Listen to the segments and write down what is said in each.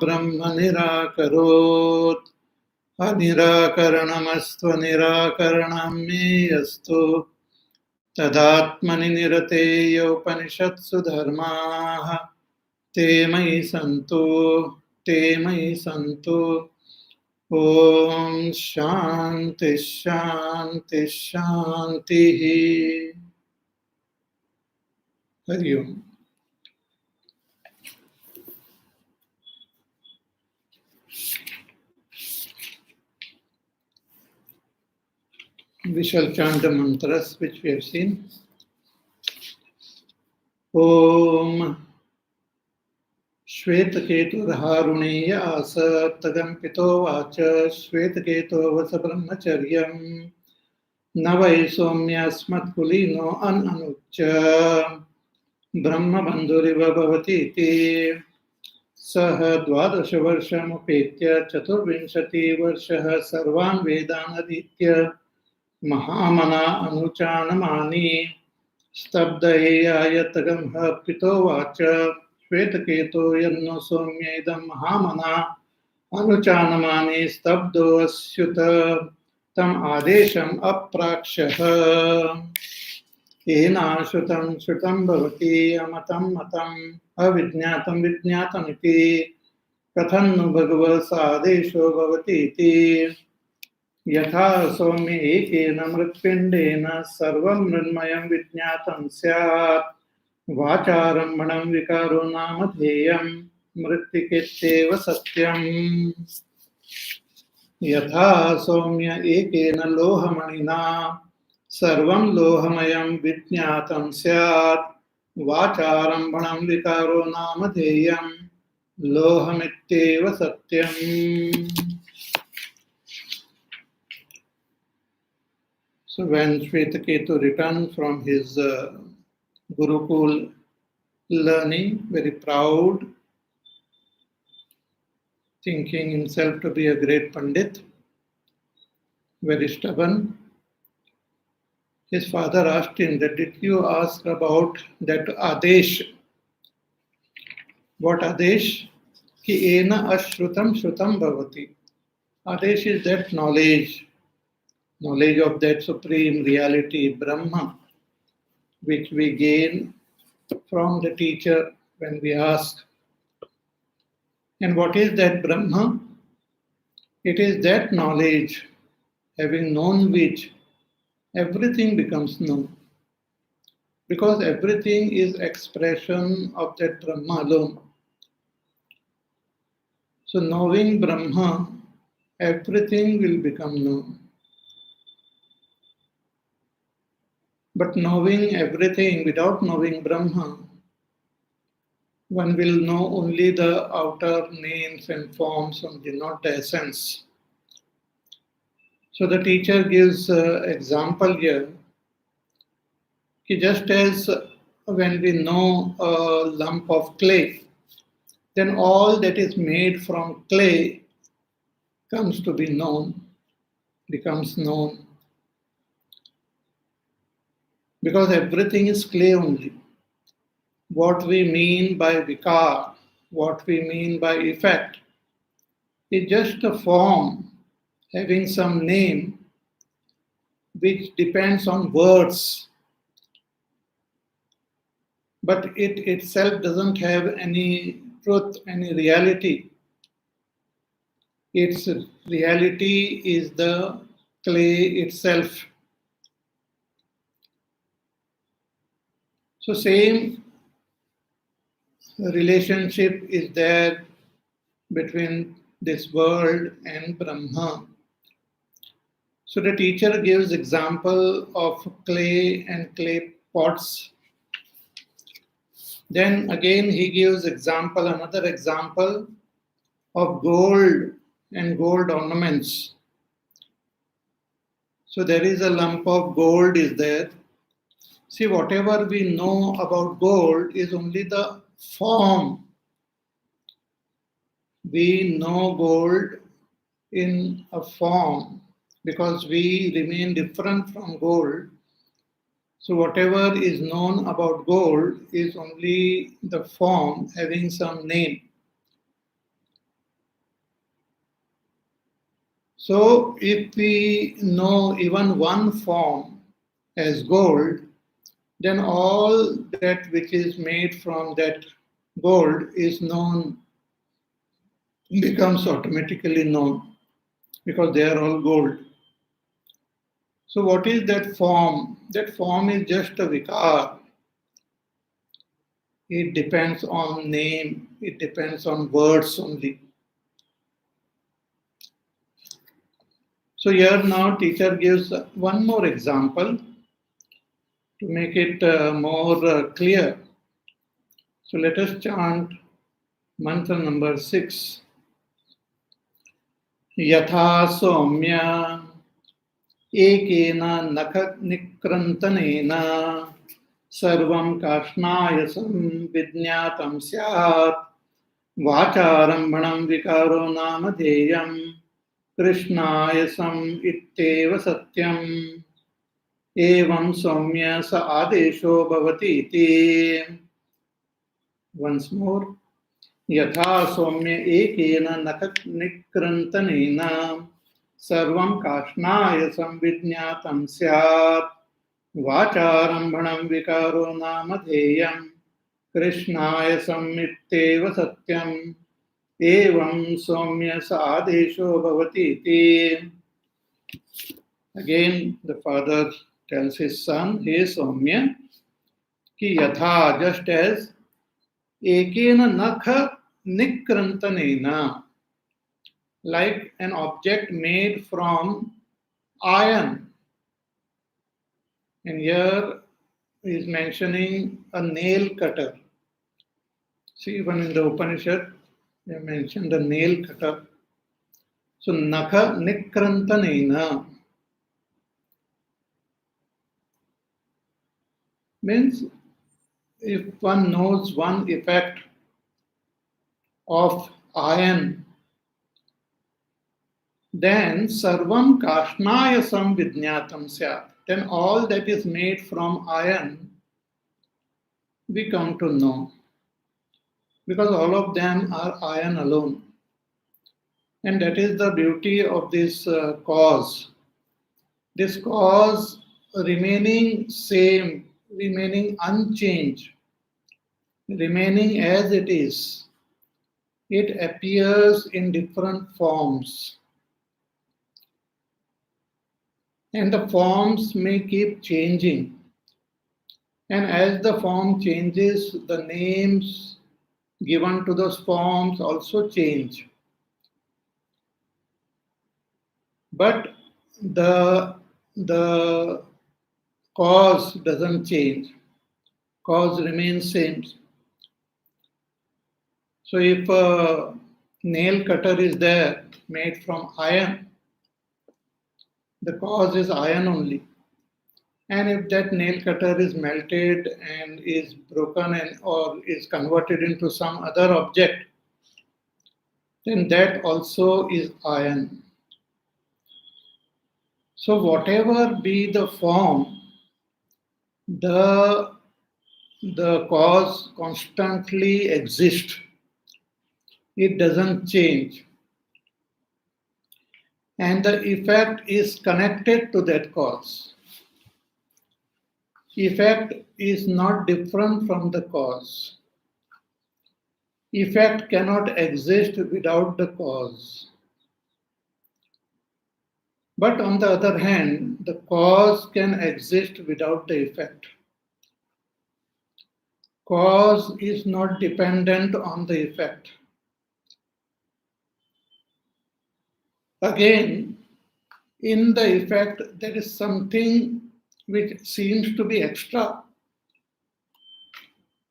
ब्रह्म निराकरोत् अनिराकरणमस्त्वनिराकरणं मे अस्तु तदात्मनि निरतेय उपनिषत्सु धर्माः ते मयि सन्तु ॐ शान्ति शान्ति शान्तिः हरि ओम् We shall chant the mantras which we have seen. Om Shvetaketurharuneya asatagam vacha Shvetaketu vasa brahmacharyam Navai somyasmat kulino ananucha Brahma bandhuriva bhavati iti Sah dvadasha varsham upetya chaturvinshati varshaha sarvan vedan aditya Mahamana anuchanamani स्तब्धेयायतगं पितो watch श्वेतकेतो यन्नो सौम्येदं महामना अनुचानमानि स्तब्धो अस्युत तम् आदेशम् अप्राक्ष्यः येनाश्रुतं श्रुतं भवति अमतं मतम् अविज्ञातं विज्ञातमिति कथं नु भगवत् सादेशो भवति इति यथा सौम्य एकेन मृत्पिण्डेन सर्वं मृण्मयं विज्ञातं स्यात् वाचारम्भणं विकारो नामधेयं मृत्तिकेत्येव सत्यम् यथा सौम्य एकेन लोहमणिना सर्वं लोहमयं विज्ञातं स्यात् वाचारम्भणं विकारो नामधेयं लोहमित्येव सत्यम् So when Shvetaketu returned from his Gurukul learning, very proud, thinking himself to be a great Pandit, very stubborn, his father asked him that, did you ask about that Adesh? What Adesh? Ki ena ashrutam shrutam bhavati. Adesh is that knowledge of that supreme reality, Brahma, which we gain from the teacher when we ask. And what is that Brahma? It is that knowledge, having known which everything becomes known. Because everything is expression of that Brahma alone. So knowing Brahma, everything will become known. But knowing everything without knowing Brahma, one will know only the outer names and forms, only not the essence. So the teacher gives example here. Just as when we know a lump of clay, then all that is made from clay comes to be known, becomes known. Because everything is clay only. What we mean by vikar, what we mean by effect, is just a form having some name which depends on words. But it itself doesn't have any truth, any reality. Its reality is the clay itself. So same relationship is there between this world and Brahma. So the teacher gives example of clay and clay pots. Then again he gives another example of gold and gold ornaments. So there is a lump of gold is there. See, whatever we know about gold is only the form. We know gold in a form because we remain different from gold. So whatever is known about gold is only the form having some name. So if we know even one form as gold, then all that which is made from that gold is known, becomes automatically known, because they are all gold. So what is that form? That form is just a vikar. It depends on name, it depends on words only. So here now teacher gives one more example to make it more clear. So let us chant mantra number 6. Yatha somya ekena nakha nikrantana sarvam kashnayasam vidnyatam syat vacharambanam vikaro namadeyam कृष्णायसम इत्येव सत्यम एवं सौम्य स आदेशो भवति इति. Once more. यथा सौम्य एकेन नख निक्रन्तनेन सर्वं काष्णाय संविज्ञातं स्यात् वाचारम्भणं विकारो नामधेयं कृष्णायसम् इत्येव सत्यम् एवं सौम्य स आदेशो भवति इति. Again, the father tells his son, "Hey Soumya, ki yatha, just as ekena nakha nikrantanena, like an object made from iron." And here he is mentioning a nail cutter. See, even in the Upanishad, they mentioned the nail cutter. So, nakha nikrantanena means if one knows one effect of iron, then sarvam kashnaya samvidnyatam syat. Then all that is made from iron we come to know, because all of them are iron alone. And that is the beauty of this cause. This cause remaining same, remaining unchanged, remaining as it is. It appears in different forms. And the forms may keep changing. And as the form changes, the names given to those forms also change. But the cause doesn't change. Cause remains same. So if a nail cutter is there made from iron, the cause is iron only. And if that nail cutter is melted and is broken or is converted into some other object, then that also is iron. So whatever be the form, the cause constantly exists. It doesn't change. And the effect is connected to that cause. Effect is not different from the cause. Effect cannot exist without the cause. But on the other hand, the cause can exist without the effect. Cause is not dependent on the effect. Again, in the effect, there is something which seems to be extra.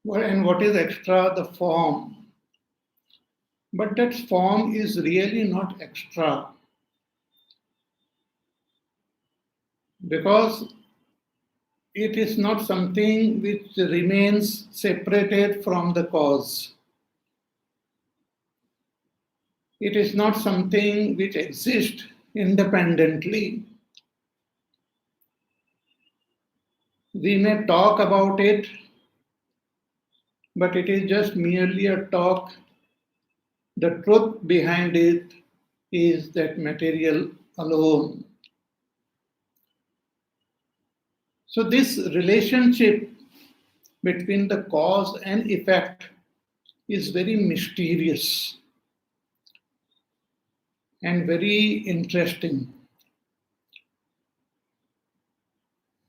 And what is extra? The form. But that form is really not extra. Because it is not something which remains separated from the cause. It is not something which exists independently. We may talk about it, but it is just merely a talk. The truth behind it is that material alone. So this relationship between the cause and effect is very mysterious and very interesting.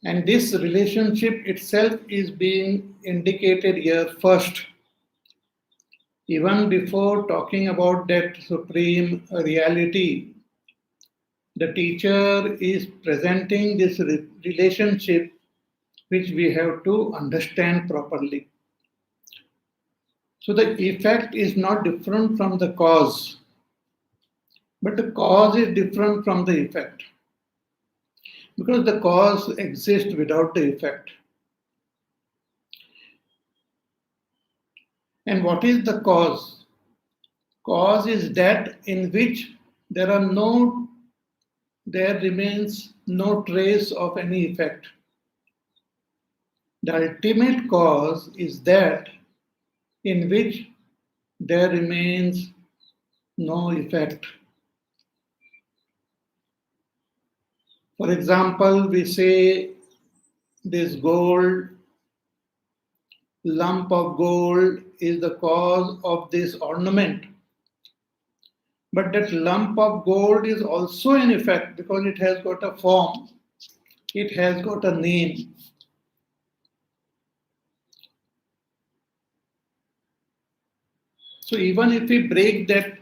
And this relationship itself is being indicated here first. Even before talking about that supreme reality, the teacher is presenting this relationship which we have to understand properly. So the effect is not different from the cause, but the cause is different from the effect. Because the cause exists without the effect. And what is the cause? Cause is that in which there remains no trace of any effect. The ultimate cause is that in which there remains no effect. For example, we say this lump of gold is the cause of this ornament. But that lump of gold is also an effect because it has got a form, it has got a name. So even if we break that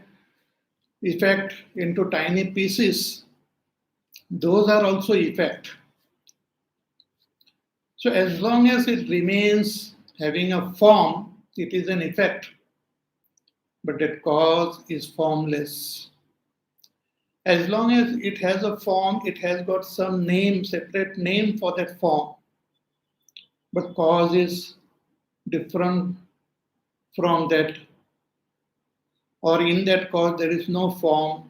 effect into tiny pieces, those are also effect. So as long as it remains having a form, it is an effect. But that cause is formless. As long as it has a form, it has got some name, separate name for that form. But cause is different from that. Or in that cause, there is no form,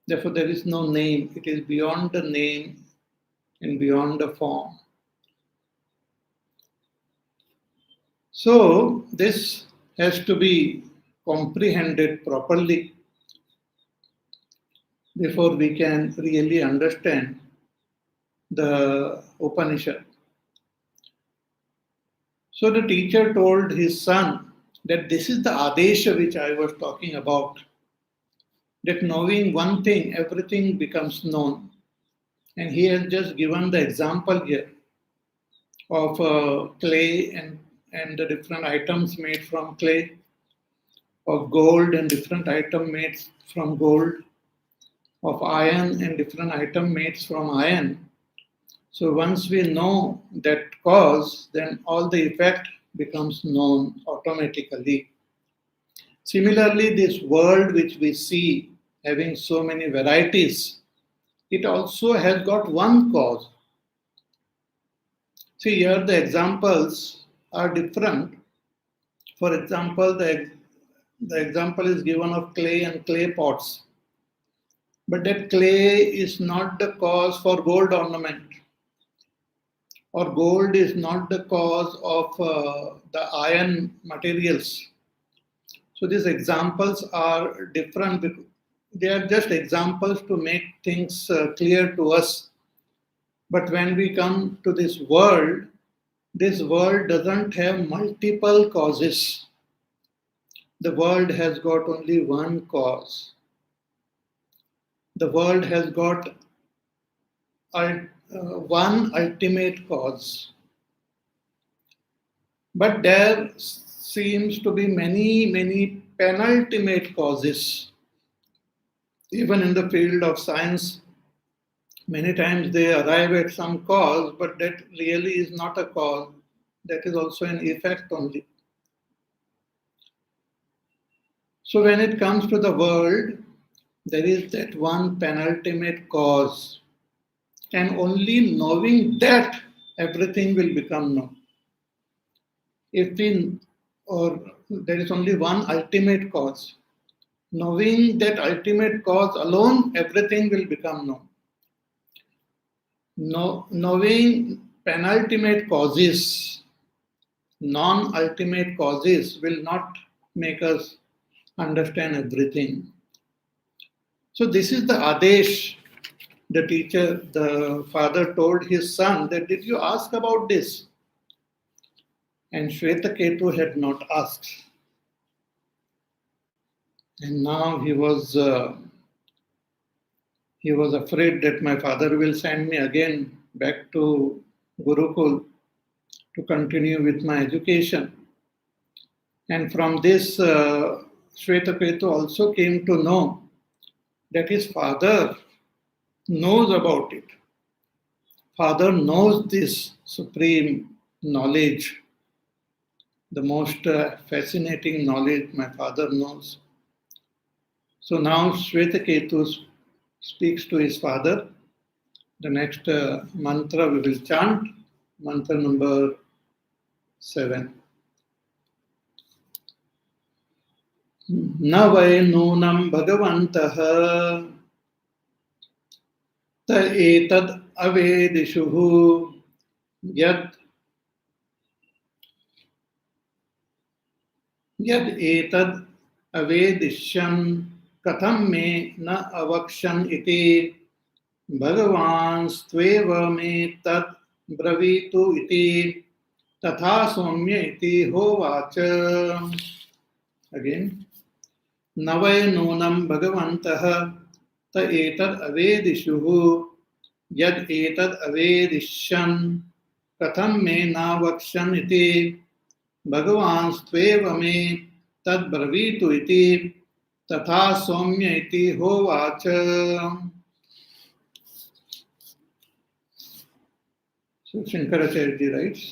therefore there is no name. It is beyond the name and beyond the form. So this has to be comprehended properly before we can really understand the Upanishad. So the teacher told his son that this is the Adesha which I was talking about, that knowing one thing, everything becomes known. And he has just given the example here of clay and the different items made from clay, of gold and different item made from gold, of iron and different item made from iron. So once we know that cause, then all the effect becomes known automatically. Similarly, this world which we see having so many varieties, it also has got one cause. See, here the examples are different. For example, the example is given of clay and clay pots. But that clay is not the cause for gold ornament, or gold is not the cause of the iron materials. So these examples are different. They are just examples to make things clear to us. But when we come to this world doesn't have multiple causes. The world has got only one cause. The world has got one ultimate cause. But there seems to be many penultimate causes. Even in the field of science, many times they arrive at some cause, but that really is not a cause. That is also an effect only. So when it comes to the world, there is that one penultimate cause. And only knowing that, everything will become known. There is only one ultimate cause. Knowing that ultimate cause alone, everything will become known. Knowing penultimate causes, non-ultimate causes will not make us understand everything. So this is the Adesh the father told his son that, did you ask about this? And Shvetaketu had not asked. And now he was afraid that my father will send me again back to Gurukul to continue with my education. And from this, Shvetaketu also came to know that his father knows about it. Father knows this supreme knowledge, the most fascinating knowledge my father knows. So now Shvetaketu speaks to his father. The next mantra we will chant, mantra number 7. न वै नूनं भगवन्तः त एतद् अवेदिषुः यद् एतद् अवेदिष्यन् कथं मे न अवक्ष्यन् इति भगवांस्त्वेव मे तत् ब्रवीतु इति तथा सौम्य इति होवाच. Again. न वै नूनं भगवन्तः त एतद् अवेदिषुः यद् एतद् अवेदिष्यन् कथं मे नावक्ष्यन् इति भगवांस्त्वेव मे तद् ब्रवीतु इति तथा सौम्य इति होवाच. So Shankaracharya writes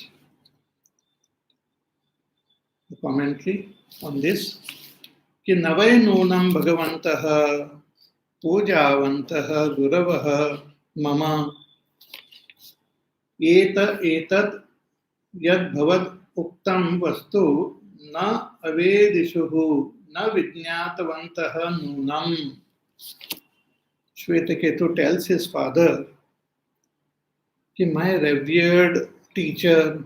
the commentary on this कि नवै नूनं भगवन्तः पूजावन्तः गुरवः मम एतद् यद्भवत् उक्तं वस्तु न अवेदिषुः न विज्ञातवन्तः नूनम्. Shvetaketu tells his father कि my revered teacher,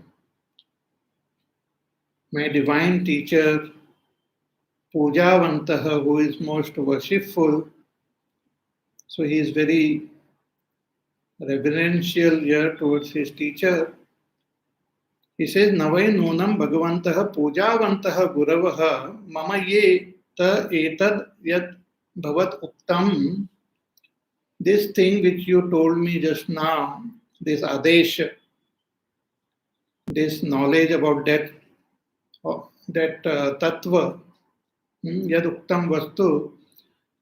my divine teacher, Pujavantaha, who is most worshipful, so he is very reverential here towards his teacher. He says, Navai Nunam Bhagavantaha Pujavantaha Guravaha Mama Ye Ta Etad Yad Bhavat Uktam. This thing which you told me just now, this Adesh, this knowledge about that Tattva, Yad Uktam Vastu,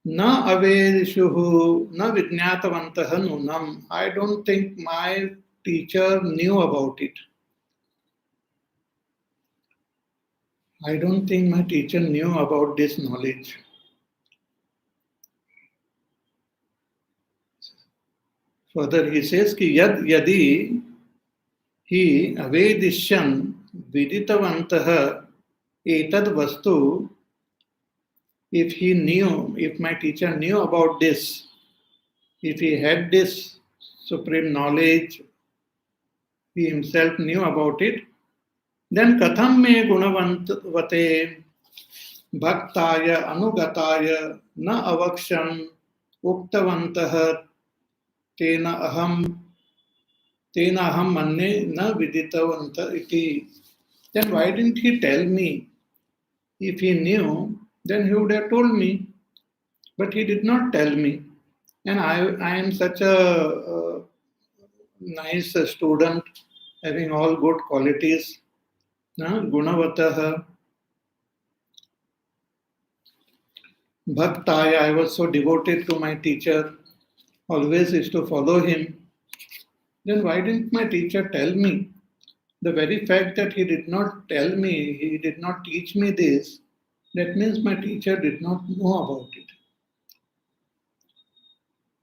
Na Avedishuhu, Na Vijnatavantaha Nunam. I don't think my teacher knew about it. I don't think my teacher knew about this knowledge. Further, he says, Ki Yad Yadi Hi Avedishyan Viditavantaha Etad Vastu. If he knew, if my teacher knew about this, if he had this supreme knowledge, he himself knew about it, then katham me gunavante bhaktaya anugataya na avaksham uktavantah tena aham manne na viditavanta iti. Then why didn't he tell me? If he knew, then he would have told me. But he did not tell me. And I am such a nice student, having all good qualities. Gunavataha. Bhaktaya, I was so devoted to my teacher, always is to follow him. Then why didn't my teacher tell me? The very fact that he did not tell me, he did not teach me this, that means my teacher did not know about it.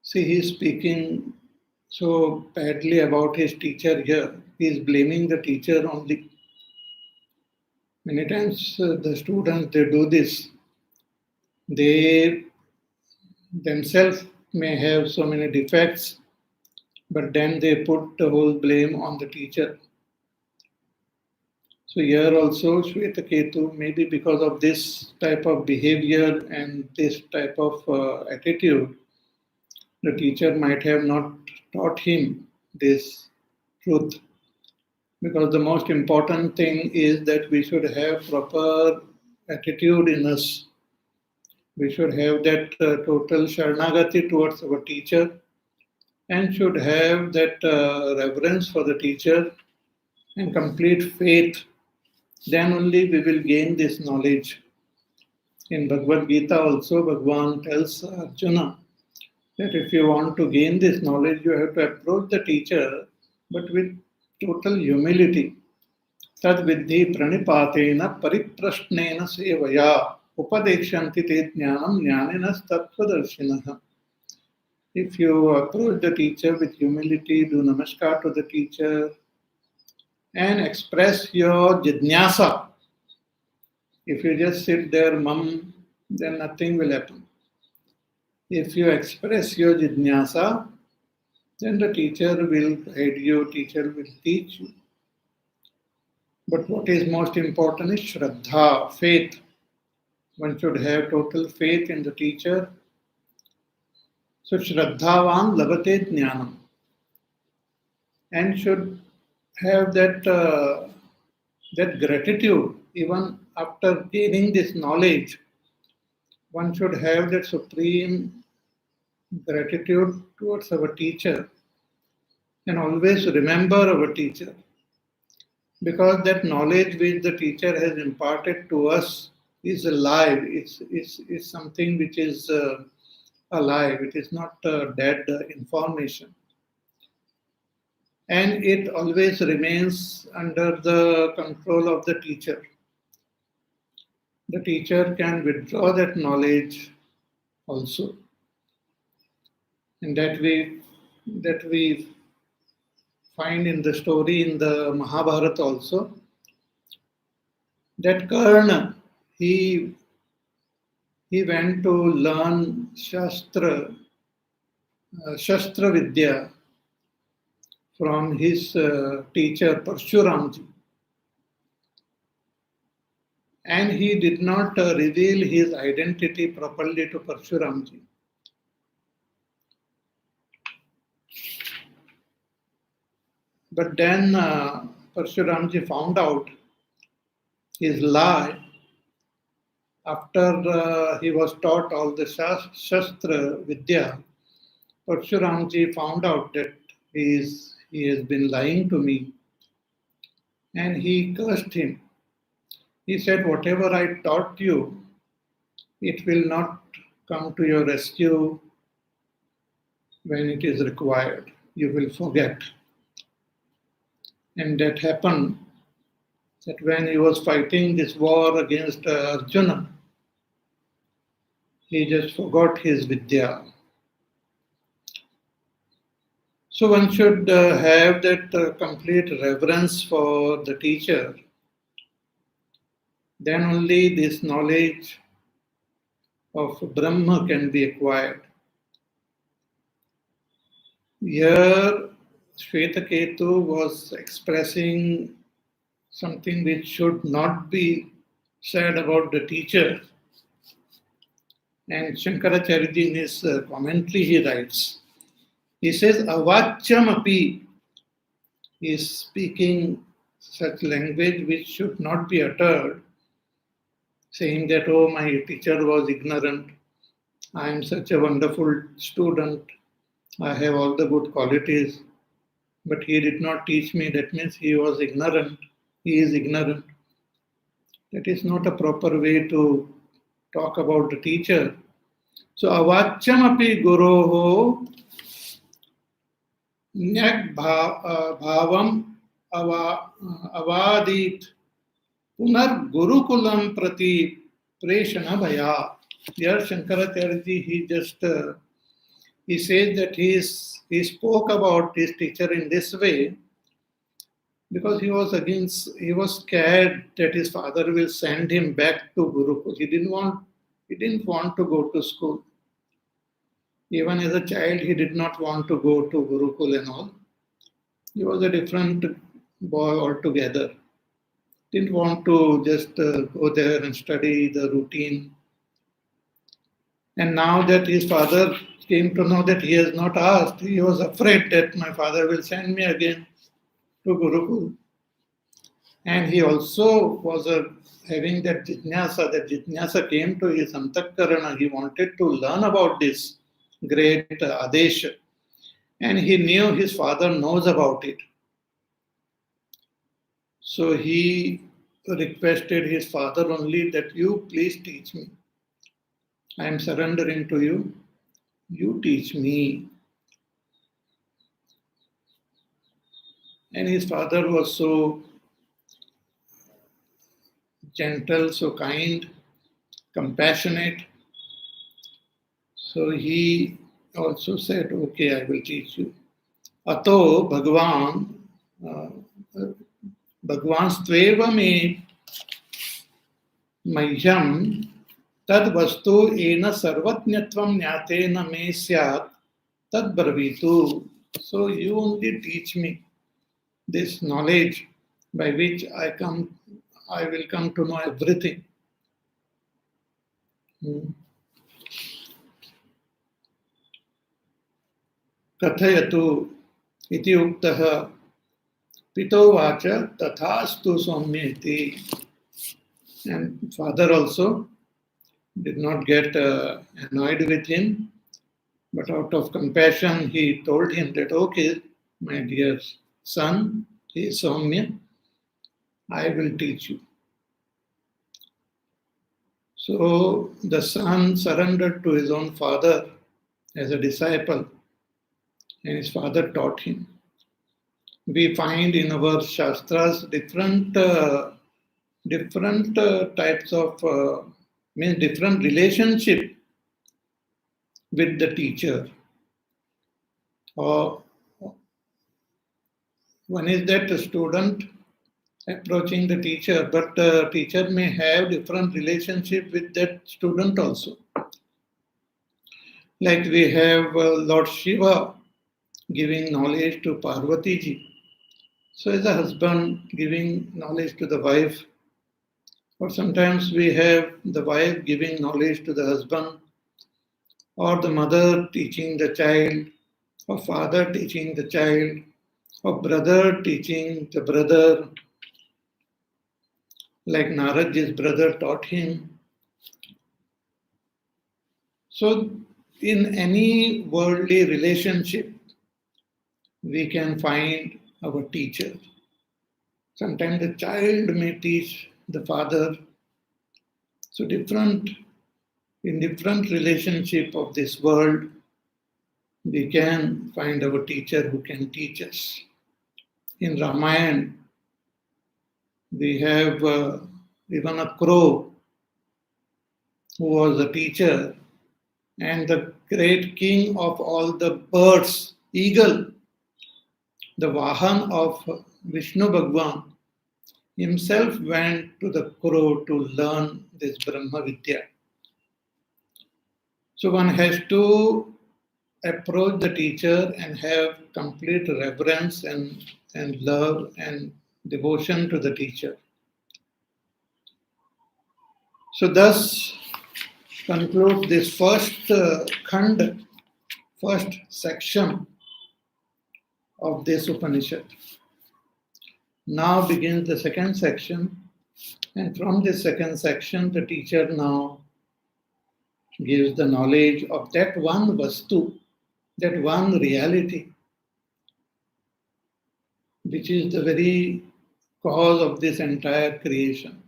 See, he is speaking so badly about his teacher here. He is blaming the teacher only. Many times the students, they do this. They themselves may have so many defects, but then they put the whole blame on the teacher. So here also Shvetaketu, maybe because of this type of behavior and this type of attitude, The teacher might have not taught him this truth, because the most important thing is that we should have proper attitude in us. We should have that total Sharanagati towards our teacher, and should have that reverence for the teacher and complete faith. Then only we will gain this knowledge. In Bhagavad Gita also, Bhagavan tells Arjuna that if you want to gain this knowledge, you have to approach the teacher, but with total humility. Tad vidhi pranipatena pariprashnena sevaya upadekshanti te jnanam jnaninas tattvadarshinaha. If you approach the teacher with humility, do namaskar to the teacher, and express your jidnyasa. If you just sit there mum, then nothing will happen. If you express your jidnyasa, then the teacher will guide you, teacher will teach you. But what is most important is Shraddha, faith. One should have total faith in the teacher. So Shraddhavan labate jnanam. And should have that gratitude even after gaining this knowledge. One should have that supreme gratitude towards our teacher and always remember our teacher, because that knowledge which the teacher has imparted to us is alive. It's something which is alive. It is not dead information. And it always remains under the control of the teacher. The teacher can withdraw that knowledge also. And that we find in the story in the Mahabharata also, that Karna, he went to learn Shastra Vidya from his teacher Parshuramji. And he did not reveal his identity properly to Parshuramji. But then Parshuramji found out his lie after he was taught all the Shastra Vidya. Parshuramji found out that he has been lying to me, and he cursed him. He said, whatever I taught you, it will not come to your rescue when it is required. You will forget. And that happened, that when he was fighting this war against Arjuna, he just forgot his Vidya. So one should have that complete reverence for the teacher. Then only this knowledge of Brahma can be acquired. Here, Shvetaketu was expressing something which should not be said about the teacher. And Shankaracharya in his commentary he writes, he says, Avachyam api, he is speaking such language which should not be uttered, saying that, oh, my teacher was ignorant, I am such a wonderful student, I have all the good qualities, but he did not teach me. That means he was ignorant. He is ignorant. That is not a proper way to talk about the teacher. So, avachyam api guroho nyak bhavam avadit punar gurukulam prati preshana bhaya. Here Shankaracharya he says that he spoke about his teacher in this way because he was scared that his father will send him back to Gurukul. He didn't want to go to school. Even as a child, he did not want to go to Gurukul and all. He was a different boy altogether. Didn't want to just go there and study the routine. And now that his father came to know that he has not asked, he was afraid that my father will send me again to Gurukul. And he also was having that jitnyasa. That jitnyasa came to his antakarana. He wanted to learn about this great Adesha. And he knew his father knows about it. So he requested his father only that you please teach me. I am surrendering to you. You teach me. And his father was so gentle, so kind, compassionate. So he also said, okay, I will teach you. Ato Bhagavan, Bhagavan me Mahyam tad vastu ena sarvatnyatvam nyatena me syat tad bravitu. So you only teach me this knowledge by which I will come to know everything. Kathayatu iti uktaha pito vacha tathastu saumya iti. And father also did not get annoyed with him, but out of compassion he told him that, okay, my dear son, he is Saumya, I will teach you. So the son surrendered to his own father as a disciple, and his father taught him. We find in our Shastras different types of, different relationship with the teacher. Or one is that the student approaching the teacher, but the teacher may have different relationship with that student also. Like we have Lord Shiva giving knowledge to Parvati ji. So as a husband giving knowledge to the wife, or sometimes we have the wife giving knowledge to the husband, or the mother teaching the child, or father teaching the child, or brother teaching the brother, like Naradji's brother taught him. So in any worldly relationship, we can find our teacher. Sometimes the child may teach the father. So in different relationship of this world, we can find our teacher who can teach us. In Ramayana, we have even a crow who was a teacher, and the great king of all the birds, eagle, the Vahan of Vishnu Bhagwan, himself went to the crow to learn this Brahma Vidya. So one has to approach the teacher and have complete reverence and love and devotion to the teacher. So thus conclude this first khand, first section of this Upanishad. Now begins the second section, and from this second section the teacher now gives the knowledge of that one vastu, that one reality, which is the very cause of this entire creation.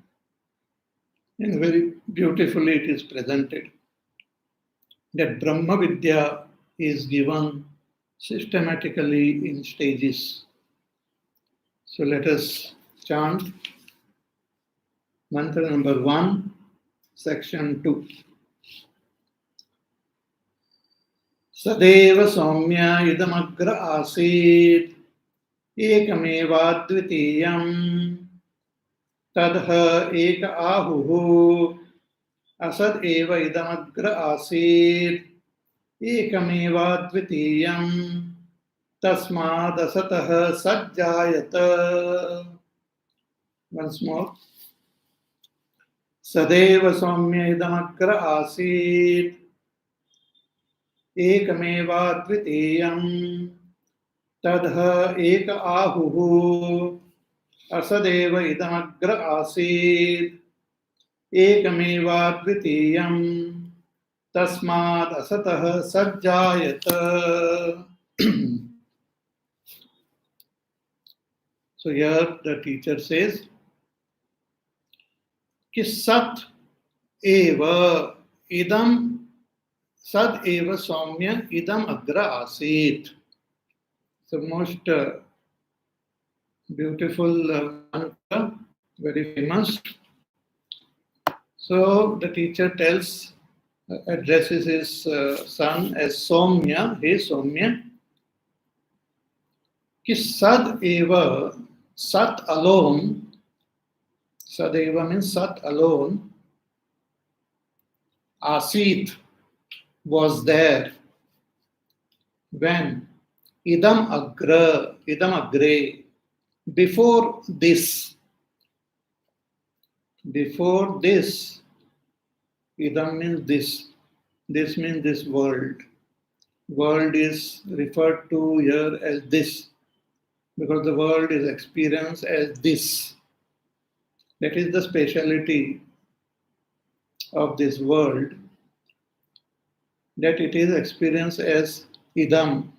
And very beautifully it is presented. That Brahma Vidya is given systematically in stages. So let us chant mantra number 1, section 2. Sadeva Saumya idamagra asid ekameva dvitiyam tadha eka ahuhu asad eva idamagra asid ekameva dvitiyam tasmad asatah sajjayata. Once more. Sadeva Saumya idamagra asid Ekameva dvitiyam tadha ek ahuhu asadeva idamagra asid ekameva dvitiyam tasmad asatah sajjayata. So here the teacher says कि सत एव इदम सद एव सौम्य इदम अग्र आसीत. The most beautiful mantra, very famous. So the teacher addresses his son as Somya. Hey Somya, कि सद एव, sat alone, sadeva means sat alone, asit was there when idam agre, before this, idam means this means this world is referred to here as this, because the world is experienced as this. That is the speciality of this world, that it is experienced as idam.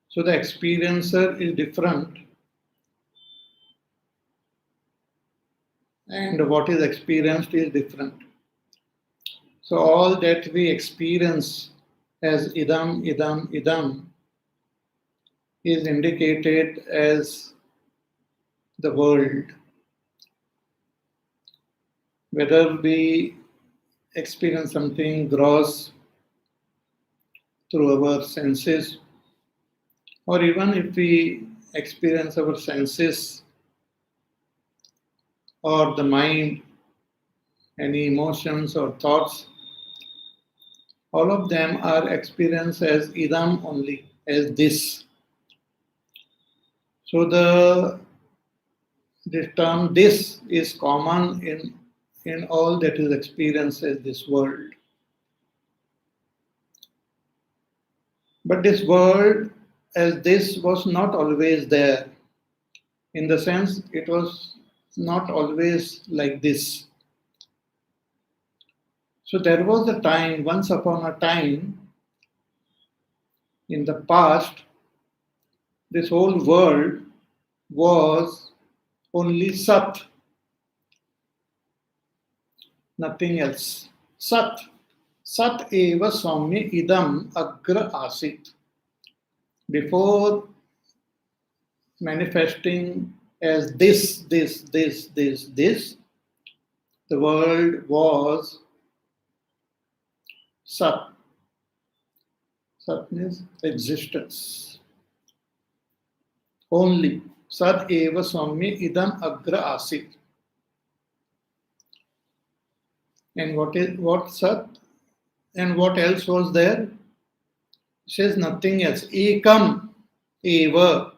So the experiencer is different, and what is experienced is different. So all that we experience as idam is indicated as the world. Whether we experience something gross through our senses, or even if we experience our senses or the mind, any emotions or thoughts, all of them are experienced as idam only, as this. So the term this is common in all that is experienced as this world. But this world as this was not always there. In the sense, it was not always like this. So there was a time, once upon a time, in the past, this whole world was only Sat, nothing else. Sat. Sat eva Swami idam agra asit. Before manifesting as this, the world was Sat. Sat means existence. Only. Sat eva Swami idam agra asit. And what Sat? And what else was there? It says nothing else. Ekam eva.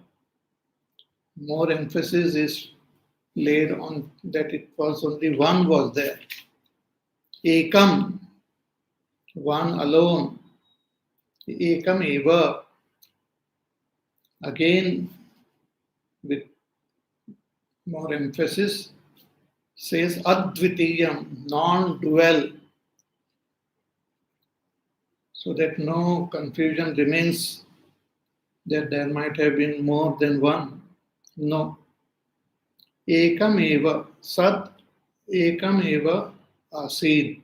More emphasis is laid on that it was only one was there. Ekam, one alone. Ekam eva. Again, with more emphasis, says advitiyam, non-dual. So that no confusion remains that there might have been more than one. No. Ekam eva, sat ekam eva asid.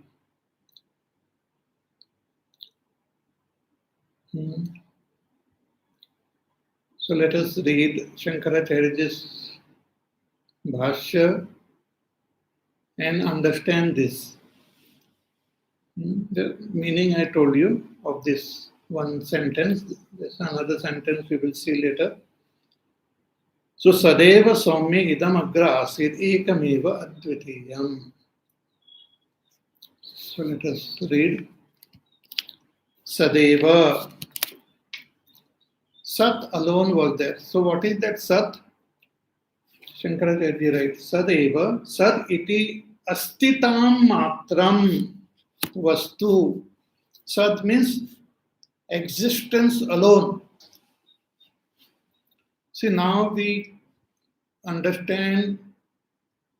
So let us read Shankaracharya's Bhashya and understand this. The meaning I told you of this one sentence. There's another sentence we will see later. So Sadeva Soumya idam agra asid ekameva advitiyam. So let us read. Sadeva. Sat alone was there. So what is that Sat? Shankaracharya writes, Sadeva, Sad iti astitam matram vastu. Sad means existence alone. See, now we understand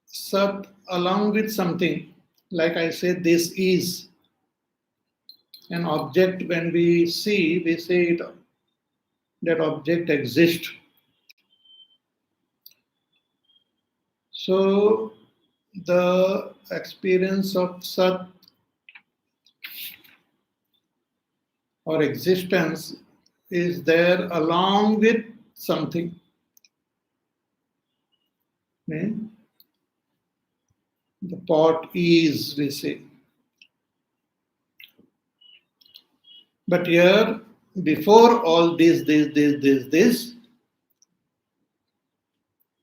Sat along with something. Like I said, this is an object. When we see, we say it, that object exists. So the experience of Sat or existence is there along with something. Okay? The pot is, we say. But here, before all this,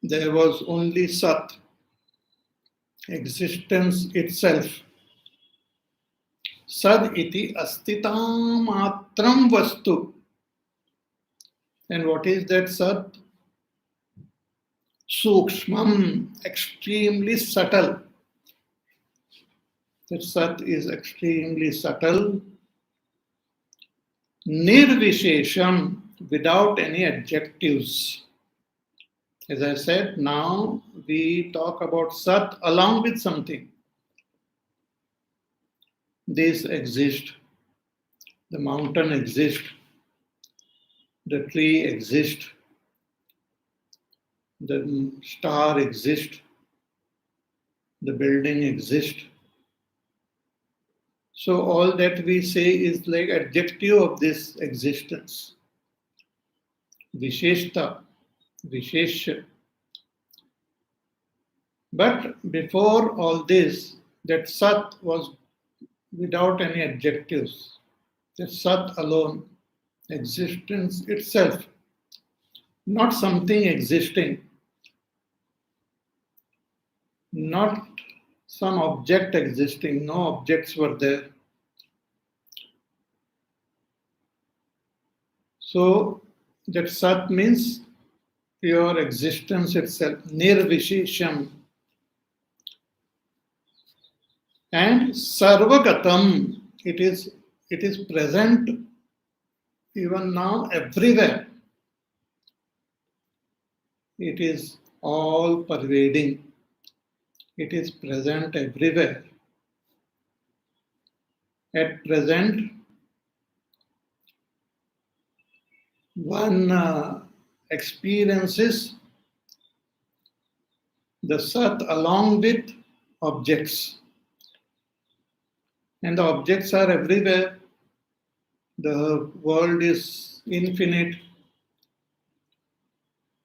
there was only Sat, existence itself. Sad iti astitam matram vastu. And what is that Sat? Sukshmam, extremely subtle. That Sat is extremely subtle. Nirvishesham, without any adjectives. As I said, now we talk about Sat along with something. This exists, the mountain exists, the tree exists, the star exists, the building exists. So all that we say is like adjective of this existence. Visheshta, Vishesha. But before all this, that Sat was without any adjectives. That Sat alone, existence itself, not something existing, not some object existing, no objects were there. So that Sat means pure existence itself, nirvishesham. And sarvagatam, it is present even now everywhere. It is all pervading. It is present everywhere. At present, one experiences the Sat along with objects. And the objects are everywhere. The world is infinite.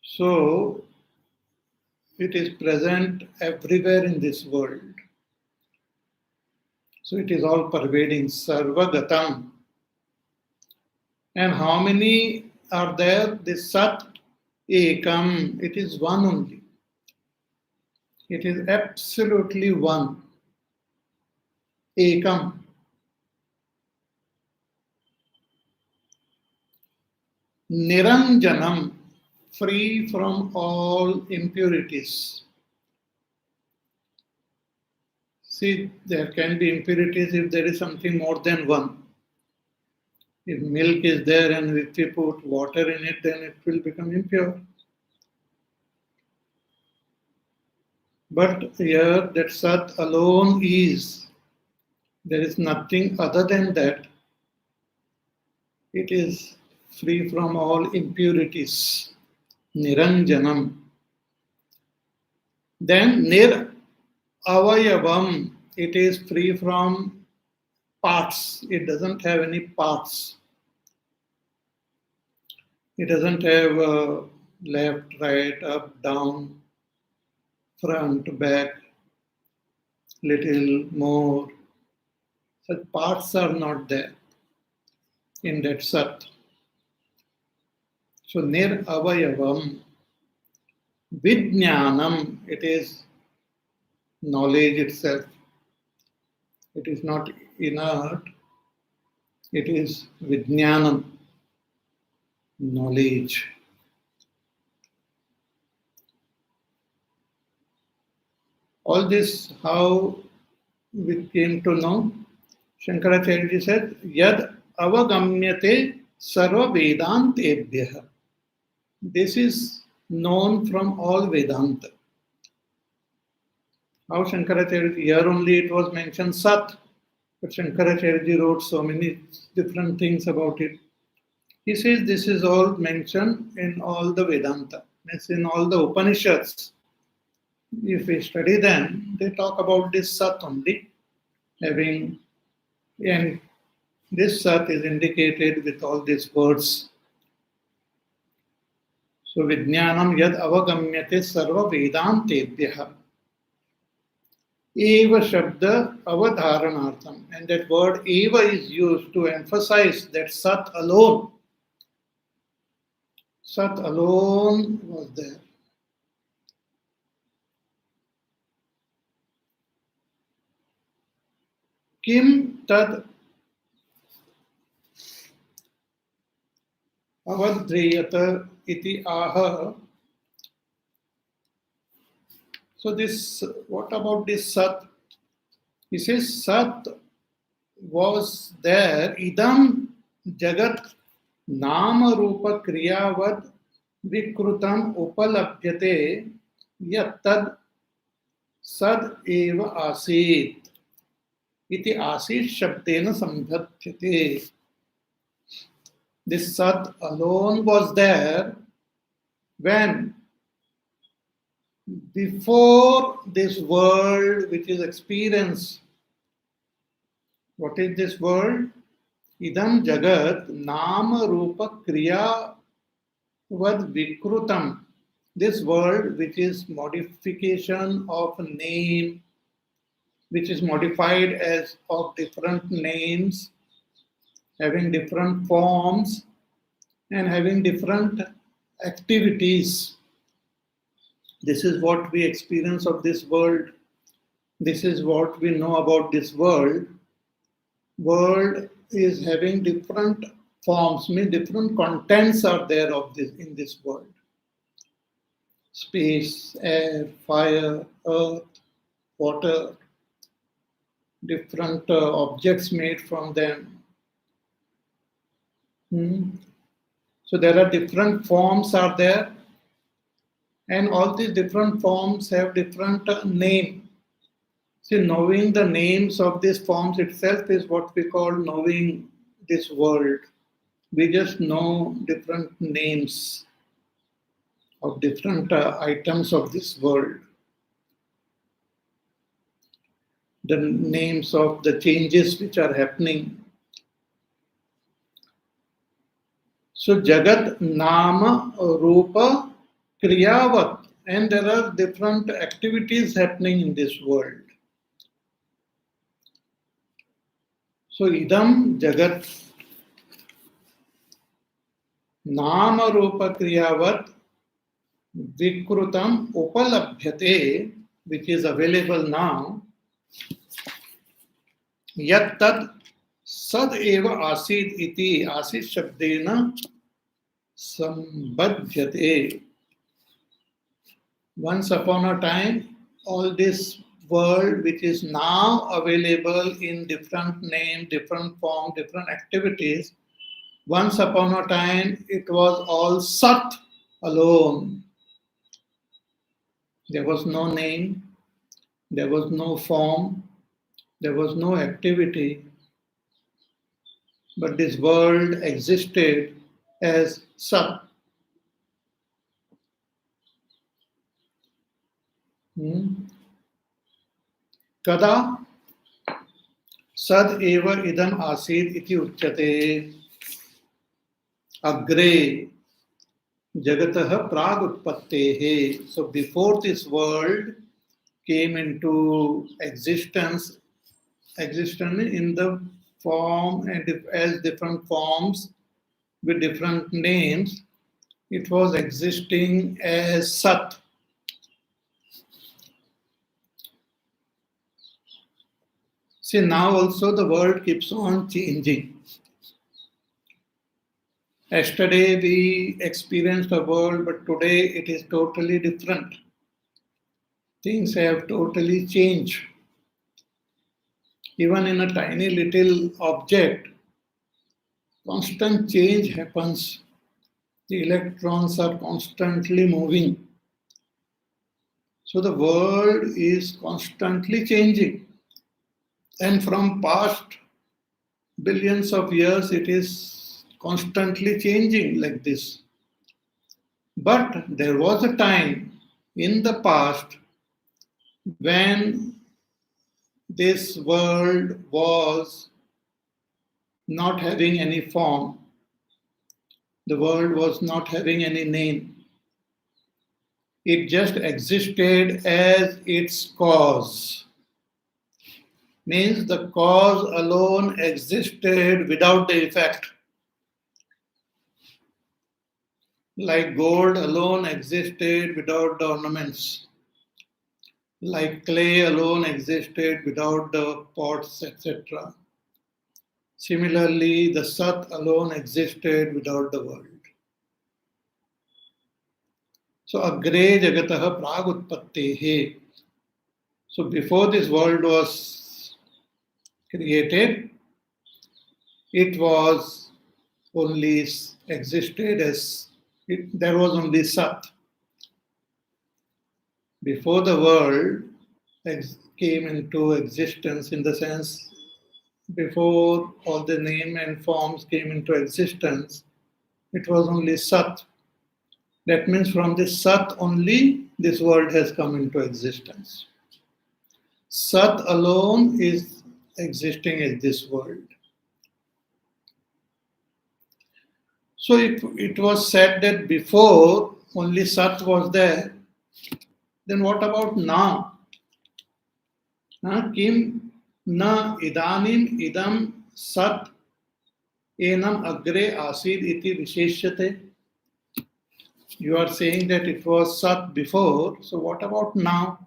So, it is present everywhere in this world. So, it is all pervading, sarvagatam. And how many are there? This Sat ekam, it is one only. It is absolutely one. Ekam. Niranjanam, free from all impurities. See, there can be impurities if there is something more than one. If milk is there and if we put water in it, then it will become impure. But here, that Sat alone is. There is nothing other than that. It is free from all impurities. Niranjanam. Then nir avayavam. It is free from parts. It doesn't have any parts. It doesn't have left, right, up, down, front, back, little more. Such parts are not there in that Sat. So nir avayavam. Vijnanam, it is knowledge itself. It is not inert. It is vijnanam, knowledge. All this, how we came to know? Shankaracharya said, Yad avagamyate sarva vedantebhyah. This is known from all Vedanta. How Shankaracharya, here only it was mentioned Sat, but Shankaracharya wrote so many different things about it. He says this is all mentioned in all the Vedanta, means in all the Upanishads. If we study them, they talk about this Sat only, having, and this Sat is indicated with all these words. So Vijnanam yad avagamyate sarva vedantebhyah. Eva Shabda Avadharanartham. And that word Eva is used to emphasize that Sat alone. Sat alone was there. Kim tad avadhriyata iti aha. So this, what about this Sat? He says Sat was there, idam jagat nama rupa kriyavad vikrutam upalabhyate yattad sad eva asit iti asit shabdena sambhatyate. This Sat alone was there when, before this world which is experience. What is this world? Idam jagat nama rupa kriya vad vikrutam. This world which is modification of name, which is modified as of different names, having different forms and having different activities. This is what we experience of this world. This is what we know about this world. World is having different forms, means different contents are there of this in this world. Space, air, fire, earth, water, different objects made from them. So there are different forms are there, and all these different forms have different name. See, knowing the names of these forms itself is what we call knowing this world. We just know different names of different items of this world. The names of the changes which are happening. So Jagat Nama Rupa Kriyavat, and there are different activities happening in this world. So Idam Jagat Nama Rupa Kriyavat Vikrutam Upalabhyate, which is available now, Yat Tad Sad Eva Asid Iti Asid Shabdena Sambadhyate. Once upon a time, all this world which is now available in different name, different form, different activities, once upon a time it was all Sat alone. There was no name, there was no form, there was no activity, but this world existed as Sat. Kada sad eva idam asid iti uchyate agre jagatah pragutpattehe. So before this world came into existence in the form and as different forms with different names, it was existing as Sat. See, now also the world keeps on changing. Yesterday we experienced a world, but today it is totally different. Things have totally changed. Even in a tiny little object, constant change happens. The electrons are constantly moving. So the world is constantly changing. And from past billions of years, it is constantly changing like this. But there was a time in the past when this world was not having any form. The world was not having any name. It just existed as its cause. Means the cause alone existed without the effect. Like gold alone existed without the ornaments. Like clay alone existed without the pots, etc. Similarly, the Sat alone existed without the world. So, agre jagataha pragutpattehe. So, before this world was created, it was only existed as, there was only Sat. Before the world came into existence, in the sense, before all the name and forms came into existence, it was only Sat. That means from this Sat only this world has come into existence. Sat alone is existing as this world. So if it was said that before only Sat was there, then what about now? Kim na idanim idam sat enam agre asid iti visheshyate. You are saying that it was Sat before, so what about now?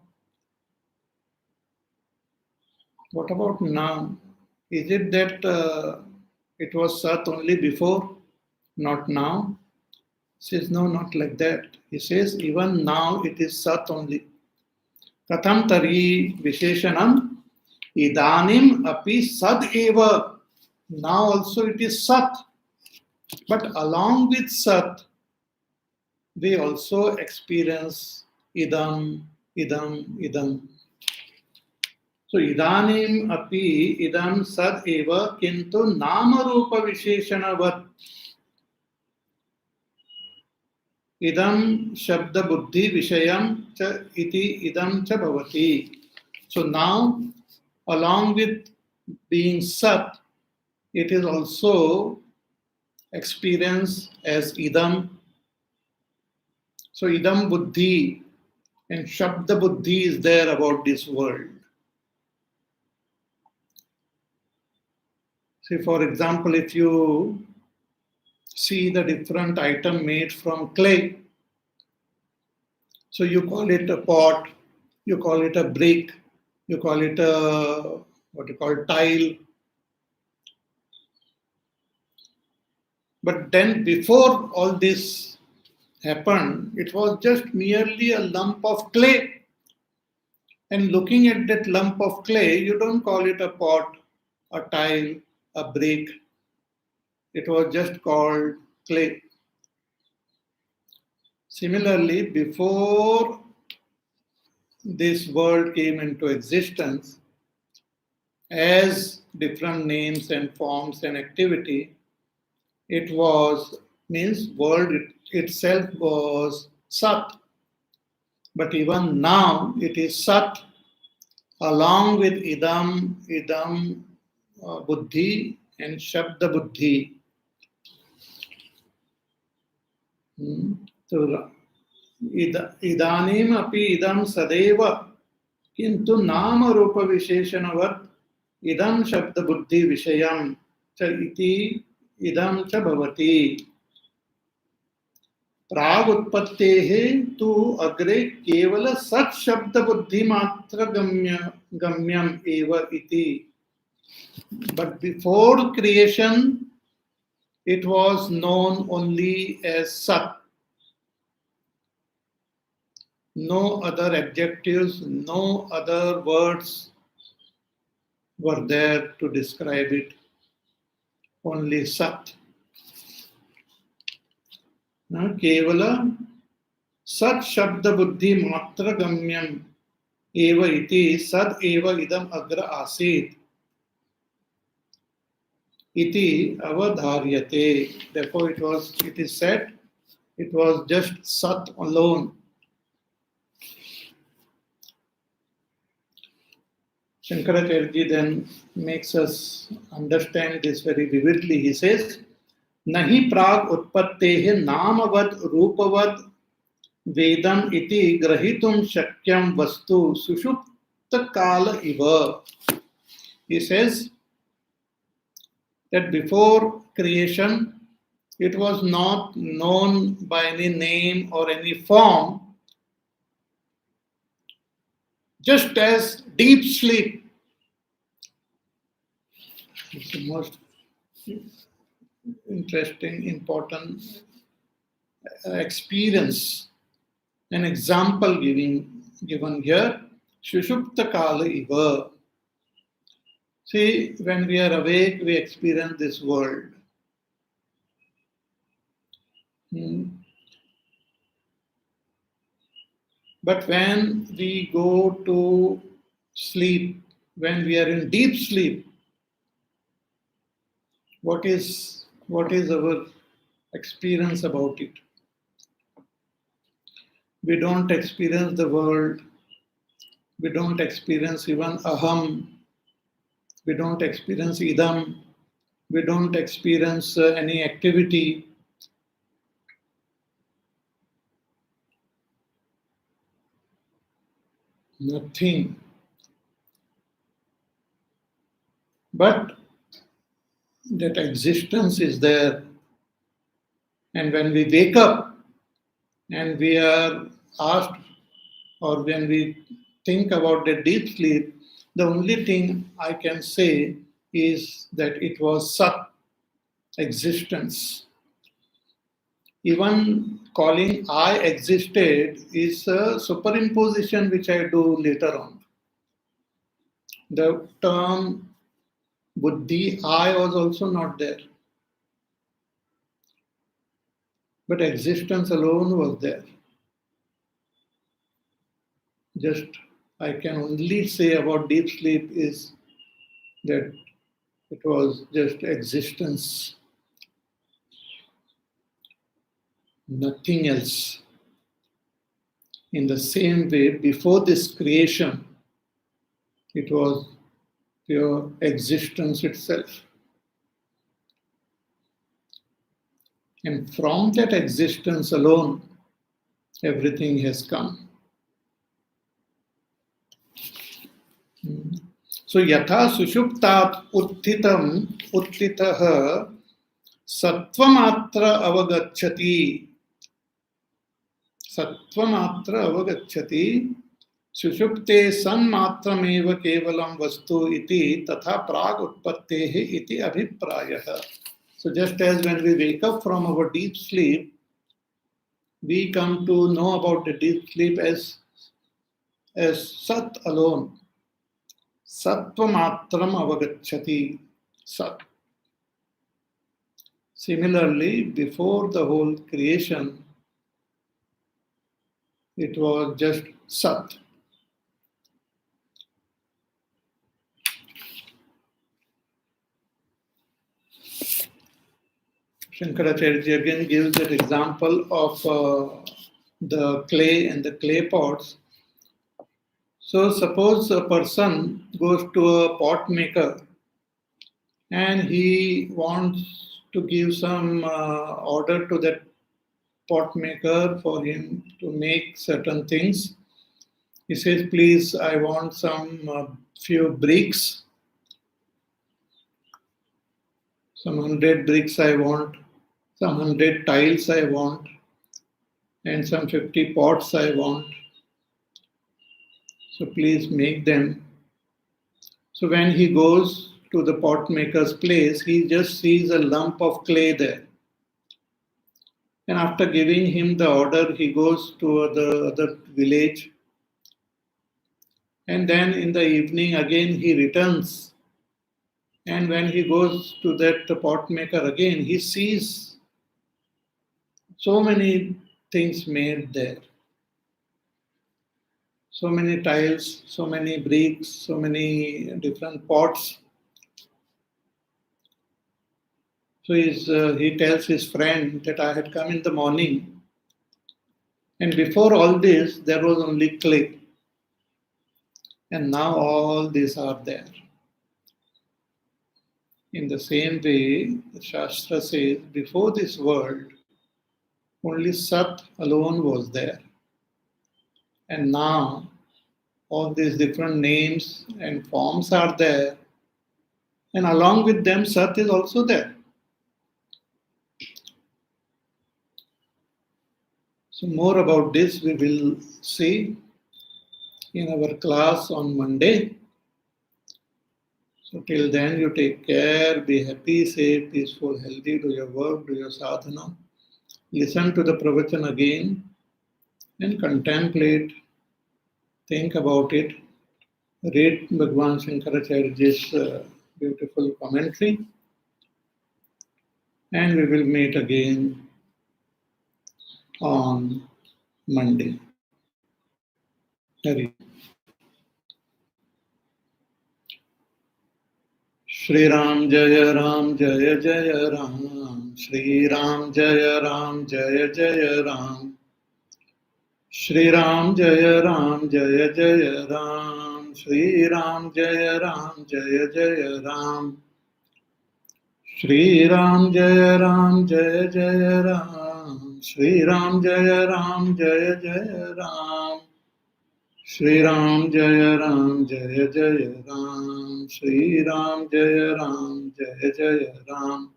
What about now? Is it that it was Sat only before, not now? He says, no, not like that. He says, even now it is Sat only. Katham tari visheshanam idanim api sad eva. Now also it is Sat. But along with Sat, we also experience idam, idam, idam. So idanim api idam sad eva kintu nama rupa visheshanavat idam shabda buddhi vishayam cha iti idam cha bhavati. So now, along with being Sat, it is also experienced as idam. So idam buddhi and shabda buddhi is there about this world. See, for example, if you see the different item made from clay, so you call it a pot, you call it a brick, you call it a what you call tile. But then before all this happened, it was just merely a lump of clay. And looking at that lump of clay, you don't call it a pot, a tile, a brick. It was just called clay. Similarly, before this world came into existence, as different names and forms and activity, it was, means world itself was Sat. But even now it is Sat along with idam, buddhi and shabda buddhi. So idanim api idam sadeva kintu nama rupa visheshanavat idam shabda buddhi vishayam cha iti idam cha bhavati. प्राग उत्पत्तेः तु अग्रे केवल सत् शब्द बुद्धि मात्र गम्यम एव इति. But before creation, it was known only as Sat. No other adjectives, no other words were there to describe it. Only Sat. Kevala Sat Shabda Buddhi Matra Gamyam Eva iti Sad Eva idam Agra Asid iti avadharyate. Therefore, it is said, it was just Sat alone. Shankaracharya then makes us understand this very vividly. He says, Nahi prag utpattehe namavad rupavad vedam iti grahitum shakyam vastu sushupta kala iva. He says that before creation, it was not known by any name or any form, just as deep sleep. It's the most interesting, important experience. An example given here, Shushupta Kala Iva. See, when we are awake, we experience this world. But when we go to sleep, when we are in deep sleep, what is our experience about it? We don't experience the world. We don't experience even aham. We don't experience idam. We don't experience any activity. Nothing. But that existence is there. And when we wake up and we are asked, or when we think about the deep sleep, the only thing I can say is that it was Sat, existence. Even calling I existed is a superimposition which I do later on. The term Buddhi, I was also not there. But existence alone was there. Just I can only say about deep sleep is that it was just existence, nothing else. In the same way, before this creation, it was pure existence itself. And from that existence alone, everything has come. So, yatha sushuptat uttitah sattvamatra avagacchati. Sattvamatra avagacchati. Sushupte sanmatrameva kevalam vastu iti tatha prag utpattehe iti abhiprayah. So just as when we wake up from our deep sleep, we come to know about the deep sleep as Sat alone. Sattvamatram avagacchati. Sat. Similarly, before the whole creation, it was just Sat. Shankaracharya again gives that example of the clay and the clay pots. So suppose a person goes to a pot maker and he wants to give some order to that pot maker for him to make certain things. He says, please, I want some few bricks, some 100 bricks I want, some 100 tiles I want, and some 50 pots I want. So please make them. So when he goes to the pot maker's place, he just sees a lump of clay there. And after giving him the order, he goes to the other village. And then in the evening again he returns. And when he goes to that pot maker again, he sees So many things made there. So many tiles, so many bricks, so many different pots. So he tells his friend that I had come in the morning, and before all this, there was only clay. And now all these are there. In the same way, the Shastra says, before this world, only Sat alone was there. And now all these different names and forms are there. And along with them, Sat is also there. So more about this we will see in our class on Monday. So till then, you take care, be happy, safe, peaceful, healthy, do your work, do your sadhana. Listen to the pravachan again and contemplate, think about it. Read Bhagwan Shankaracharya's beautiful commentary, and we will meet again on Monday. Hari. Shri Ram Jaya Ram Jaya Jaya Ram. Shri Ram Jaya Ram Jaya Jaya Ram. Shri Ram Jaya Ram Jaya Jaya Ram. Shri Ram Jaya Ram Jaya Jaya Ram. Shri Ram Jaya Ram Jaya Jaya Ram. Shri Ram Jaya Ram Jaya Jaya Ram. Shri Ram Jaya Ram Jaya Jaya Ram. Shri Ram Jaya Ram Jaya Jaya Ram.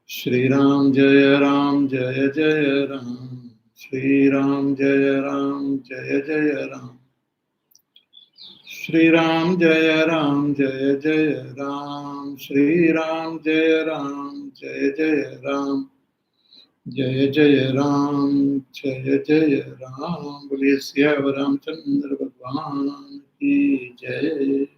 Shri Ram Jaya Ram Jaya Jaya Ram. Shri Ram Jaya Ram Jaya Jaya Ram. Shri Ram Jaya Ram Jaya Jaya Ram. Shri Ram Jaya Ram Jaya Jaya Ram. Jaya Jaya Ram Jaya Jaya Ram. Boliye Siyavar Ramchandra Bhagwan ki Jai.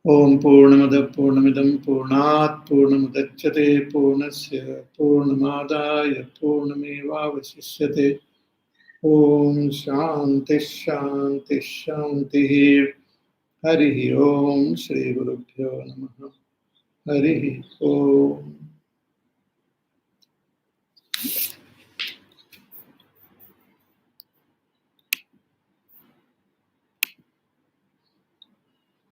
Om Purnamada Purnamidam Purnat Purnamudachyate Purnasya Purnamadaya Purnameva Vasishyate. Om Shanti Shanti Shanti. Harihi Om Shri Gurubhyo Namaha. Harihi Om.